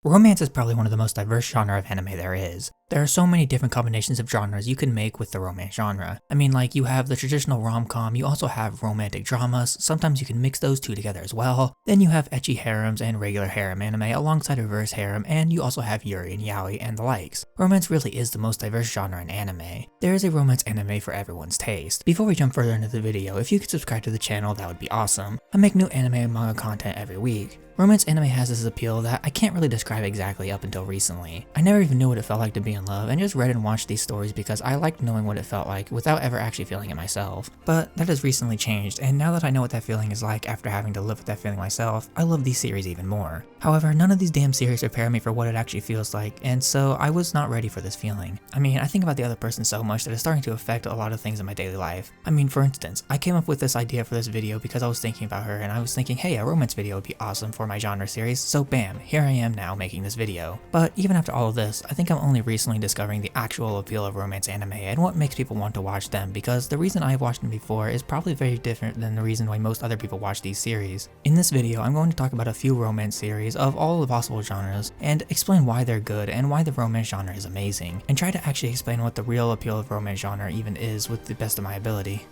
Romance is probably one of the most diverse genre of anime there is. There are so many different combinations of genres you can make with the romance genre. I mean, like, you have the traditional rom-com, you also have romantic dramas, sometimes you can mix those two together as well. Then you have ecchi harems and regular harem anime alongside reverse harem, and you also have yuri and yaoi and the likes. Romance really is the most diverse genre in anime. There is a romance anime for everyone's taste. Before we jump further into the video, if you could subscribe to the channel, that would be awesome. I make new anime and manga content every week. Romance anime has this appeal that I can't really describe exactly up until recently. I never even knew what it felt like to be in love and just read and watched these stories because I liked knowing what it felt like without ever actually feeling it myself. But that has recently changed, and now that I know what that feeling is like after having to live with that feeling myself, I love these series even more. However, none of these damn series prepare me for what it actually feels like, and so I was not ready for this feeling. I mean, I think about the other person so much that it's starting to affect a lot of things in my daily life. I mean, for instance, I came up with this idea for this video because I was thinking about her and I was thinking, hey, a romance video would be awesome for my genre series. So bam, here I am now making this video. But even after all of this, I think I'm only recently discovering the actual appeal of romance anime and what makes people want to watch them, because the reason I've watched them before is probably very different than the reason why most other people watch these series. In this video, I'm going to talk about a few romance series of all the possible genres and explain why they're good and why the romance genre is amazing, and try to actually explain what the real appeal of romance genre even is with the best of my ability.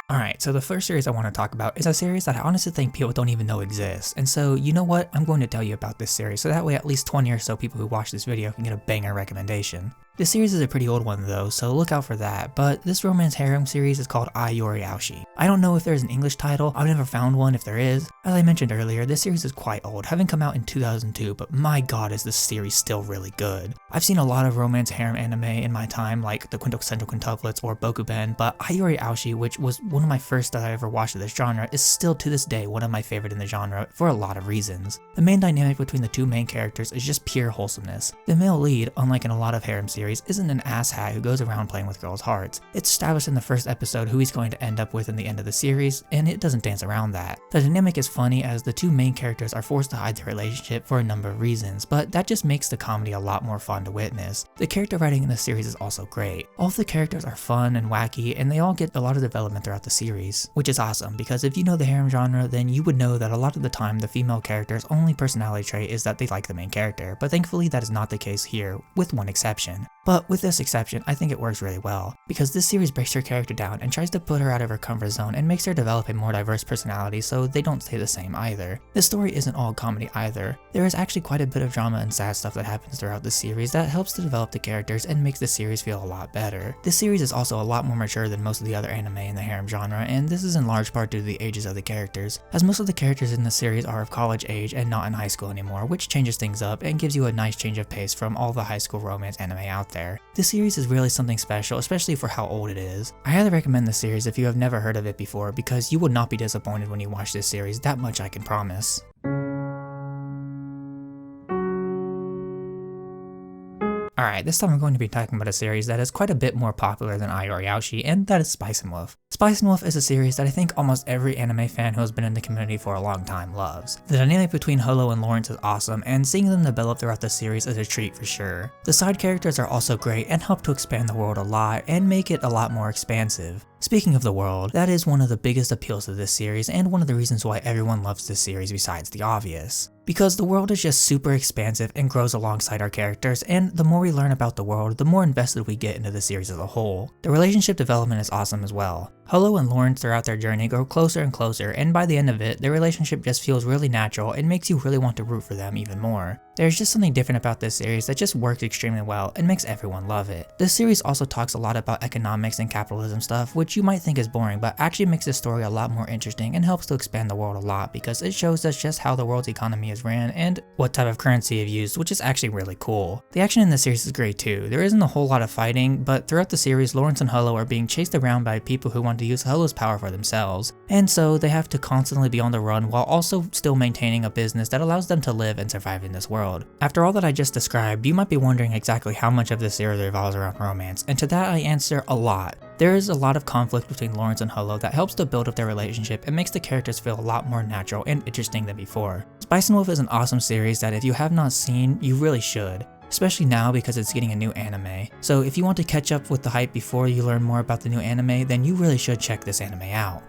Alright, so the first series I want to talk about is a series that I honestly think people don't even know exists, and so you know what, I'm going to tell you about this series so that way at least 20 or so people who watch this video can get a banger recommendation. This series is a pretty old one though, so look out for that, but this romance harem series is called Yori Aoshi. I don't know if there's an English title, I've never found one if there is. As I mentioned earlier, this series is quite old, having come out in 2002, but my god is this series still really good. I've seen a lot of romance harem anime in my time, like the Quintessential Quintuplets or Bokuben, but Yori Aoshi, which was one of my first that I ever watched of this genre, is still to this day one of my favorite in the genre for a lot of reasons. The main dynamic between the two main characters is just pure wholesomeness. The male lead, unlike in a lot of harem series, isn't an asshat who goes around playing with girls' hearts. It's established in the first episode who he's going to end up with in the end of the series, and it doesn't dance around that. The dynamic is funny as the two main characters are forced to hide their relationship for a number of reasons, but that just makes the comedy a lot more fun to witness. The character writing in the series is also great. All of the characters are fun and wacky, and they all get a lot of development throughout the series, which is awesome because if you know the harem genre, then you would know that a lot of the time the female character's only personality trait is that they like the main character, but thankfully that is not the case here, with one exception. But with this exception, I think it works really well, because this series breaks her character down and tries to put her out of her comfort zone and makes her develop a more diverse personality so they don't stay the same either. This story isn't all comedy either. There is actually quite a bit of drama and sad stuff that happens throughout the series that helps to develop the characters and makes the series feel a lot better. This series is also a lot more mature than most of the other anime in the harem genre, and this is in large part due to the ages of the characters, as most of the characters in the series are of college age and not in high school anymore, which changes things up and gives you a nice change of pace from all the high school romance anime out there. This series is really something special, especially for how old it is. I highly recommend this series if you have never heard of it before, because you will not be disappointed when you watch this series, that much I can promise. Alright, this time I'm going to be talking about a series that is quite a bit more popular than Yori Aoshi, and that is Spice and Wolf. Spice and Wolf is a series that I think almost every anime fan who has been in the community for a long time loves. The dynamic between Holo and Lawrence is awesome, and seeing them develop throughout the series is a treat for sure. The side characters are also great and help to expand the world a lot and make it a lot more expansive. Speaking of the world, that is one of the biggest appeals of this series and one of the reasons why everyone loves this series besides the obvious. Because the world is just super expansive and grows alongside our characters, and the more we learn about the world, the more invested we get into the series as a whole. The relationship development is awesome as well. Holo and Lawrence throughout their journey grow closer and closer, and by the end of it, their relationship just feels really natural and makes you really want to root for them even more. There's just something different about this series that just works extremely well and makes everyone love it. This series also talks a lot about economics and capitalism stuff, which you might think is boring, but actually makes the story a lot more interesting and helps to expand the world a lot because it shows us just how the world's economy is ran and what type of currency is used, which is actually really cool. The action in the series is great too. There isn't a whole lot of fighting, but throughout the series, Lawrence and Holo are being chased around by people who want to use Holo's power for themselves, and so they have to constantly be on the run while also still maintaining a business that allows them to live and survive in this world. After all that I just described, you might be wondering exactly how much of this series revolves around romance, and to that I answer a lot. There is a lot of conflict between Lawrence and Holo that helps to build up their relationship and makes the characters feel a lot more natural and interesting than before. Spice and Wolf is an awesome series that if you have not seen, you really should. Especially now because it's getting a new anime. So if you want to catch up with the hype before you learn more about the new anime, then you really should check this anime out.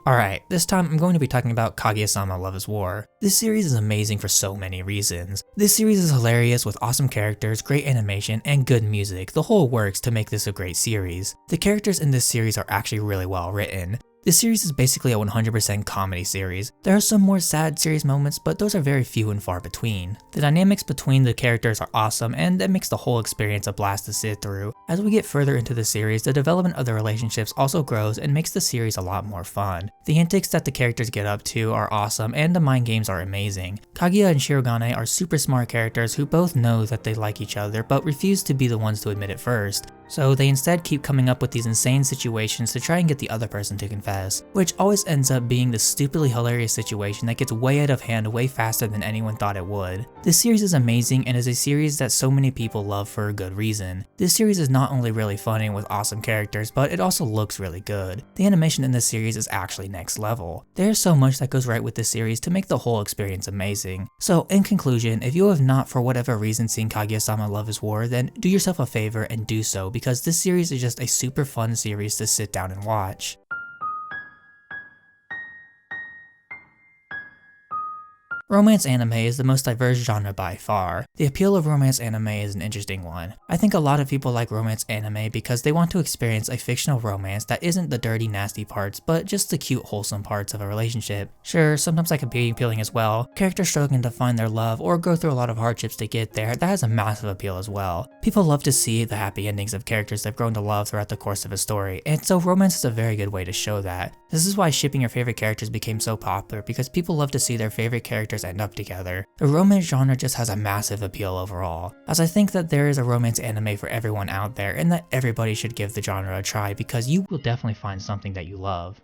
Alright, this time I'm going to be talking about Kaguya-sama Love is War. This series is amazing for so many reasons. This series is hilarious with awesome characters, great animation, and good music. The whole works to make this a great series. The characters in this series are actually really well written. This series is basically a 100% comedy series. There are some more sad serious moments, but those are very few and far between. The dynamics between the characters are awesome, and that makes the whole experience a blast to sit through. As we get further into the series, the development of the relationships also grows and makes the series a lot more fun. The antics that the characters get up to are awesome, and the mind games are amazing. Kaguya and Shirogane are super smart characters who both know that they like each other, but refuse to be the ones to admit it first. So they instead keep coming up with these insane situations to try and get the other person to confess, which always ends up being the stupidly hilarious situation that gets way out of hand way faster than anyone thought it would. This series is amazing and is a series that so many people love for a good reason. This series is not only really funny with awesome characters, but it also looks really good. The animation in this series is actually next level. There's so much that goes right with this series to make the whole experience amazing. So in conclusion, if you have not for whatever reason seen Kaguya-sama Love is War, then do yourself a favor and do so, because this series is just a super fun series to sit down and watch. Romance anime is the most diverse genre by far. The appeal of romance anime is an interesting one. I think a lot of people like romance anime because they want to experience a fictional romance that isn't the dirty, nasty parts, but just the cute, wholesome parts of a relationship. Sure, sometimes that can be appealing as well. Characters struggling to find their love or go through a lot of hardships to get there, that has a massive appeal as well. People love to see the happy endings of characters they've grown to love throughout the course of a story, and so romance is a very good way to show that. This is why shipping your favorite characters became so popular, because people love to see their favorite characters end up together. The romance genre just has a massive appeal overall, as I think that there is a romance anime for everyone out there and that everybody should give the genre a try because you will definitely find something that you love.